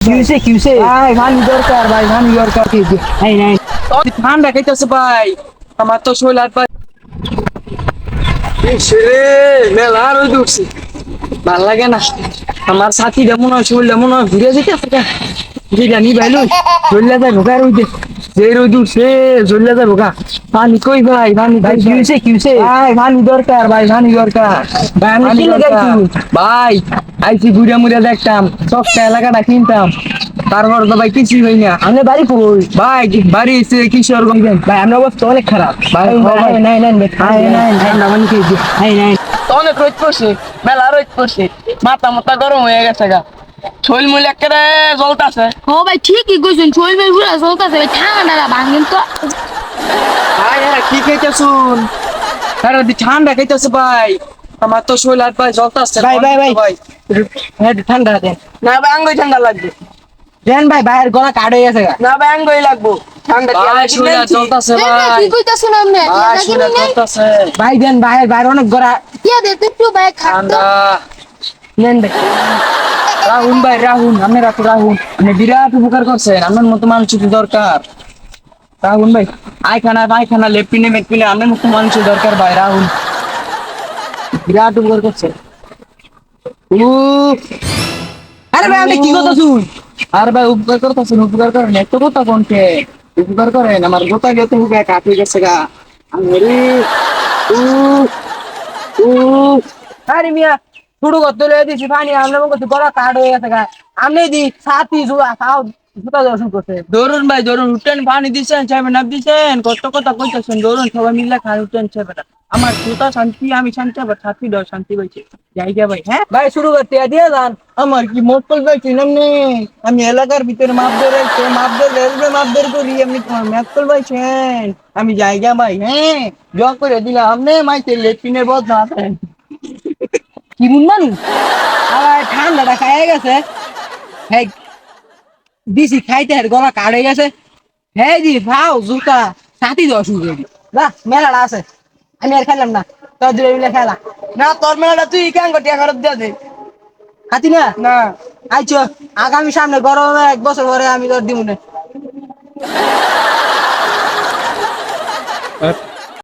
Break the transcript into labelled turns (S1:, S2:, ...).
S1: কিউসে ভাই ভানি দরকার ভাই ভানি দরকার এই নাই
S2: ঠান্ডা খাইতেছে ভাই আমার তো শরীর আর ভাই মেলা আর উঠছি ভাল লাগে না আমার সাথীটা মনে হয় শরীরটা মনে হয় ঘুরে যেতে জানি ভাইলু চলে যায় ঢোকা রইতে যে রোদ উঠছে চলে যায় ঢোকা পানি কই ভাই পানি
S1: ভাই কিউসে
S2: ভাই পানি দরকার ভাই পানি দরকার
S1: ভাই আমি
S2: পানি
S1: কি
S2: দরকার।
S1: লাগাইছি
S2: ভাই আইসি ঘুরে মুড়ে দেখতাম সবটা এলাকাটা কিনতাম তারপর তো ভাই কিছুই হই না
S1: আমি বাড়ি কই
S2: ভাই বাড়ি এসে কিশোরগঞ্জ
S1: ভাই আমার অবস্থা অনেক খারাপ
S2: ভাই
S1: ভাই নাই নাই নাই
S2: ঠান্ডা পানি খেয়েছি
S1: নাই নাই
S2: তো অনেক রোদ পড়ছে মেলা রোদ পড়ছে মাথা মাথা গরম হয়ে গেছে গা শৈল মূল একেবারে জ্বলতাছে
S3: ও ভাই ঠিকই কইছেন শরীর পুরা চলতেছে ভাই ঠান্ডা ভাঙেন তো
S2: ভাই হ্যাঁ কি খাইতেছুন আরে ঠান্ডা খাইতেছে ভাই আমার তো শৈল আর ভাই জ্বলতাছে
S1: ভাই হ্যাঁ ঠান্ডা দেন
S2: না ভাই আঙ্গুই ঠান্ডা লাগবে
S1: দেন ভাই ভাইয়ের গলা কাট হয়ে গেছে
S2: না ভাই আঙ্গুই লাগবো ঠান্ডা ভাই শৈল আর জ্বলতাছে ভাই
S3: কি কইতাছেন আপনি
S2: ভাই শৈল আর জ্বলতাছে
S1: ভাই দেন ভাইয়ের অনেক গলা
S3: কি দে একটু ভাই খাতো
S2: ঠান্ডা
S1: নেন ভাই
S2: রাহুল আপনারা তো রাহুল আপনি বিরাট উপকার করছেন আপনার মতো মানুষের দরকার রাহুল ভাই আয়খানা লেপিনে মেপিনে আপনার মতো মানুষের দরকার ভাই রাহুল বিরাট উপকার করছেন
S1: আরে ভাই আপনি কি কথা শুন
S2: আর ভাই উপকার উপকার করেন একটা কথা কোনকে উপকার করেন আমার গোটা গেতে হুকে কাটে গেছে গা আমি
S1: আরে মিয়া শুরু করতে লয়ে দিছি পানি আমরা মনে গলা কাট হয়ে গেছে গা আমি দি সাথী জুয়া খাও জুতা দর্শন করতে
S2: ধরুন ভাই ধরুন উঠেন পানি দিচ্ছেন চাইবেন না দিচ্ছেন কত কথা কইতেছেন ধরুন সবাই মিলে খাই উঠেন চাইবেন আমার জুতা শান্তি আমি শান্তি আবার ছাত্রী দর শান্তি পাইছে জায়গা ভাই হ্যাঁ
S1: ভাই শুরু করতে দিয়ে যান
S2: আমার কি মোটকল ভাই চিনাম নেই আমি এলাকার ভিতরে মাপ ধরে রেলওয়ে মাপ ধরে করি আমি তোমার ম্যাথকল ভাইছেন আমি জায়গা ভাই হ্যাঁ জগ করে দিলাম আপনি মাইতে লেট্রিনের বদ না আছেন
S1: কি বুন মানুষ আবার ঠান্ডাটা খাইয়ে গেছে হ্যাঁ দিছি খাইতে আর গলা কাট হয়ে গেছে হ্যাঁ দি ভাও জুতা সাথী দর্শন করি যা মেলাটা আছে আমি আর খেলাম না তোর দূরে মিলে খেলা
S2: না তোর মেলাটা তুই কেন গটিয়া খরচ দিয়ে দে
S1: খাতি না
S2: না
S1: আইছো আগামী সামনে গরমে 1 বছর পরে আমি তোর দিমুনে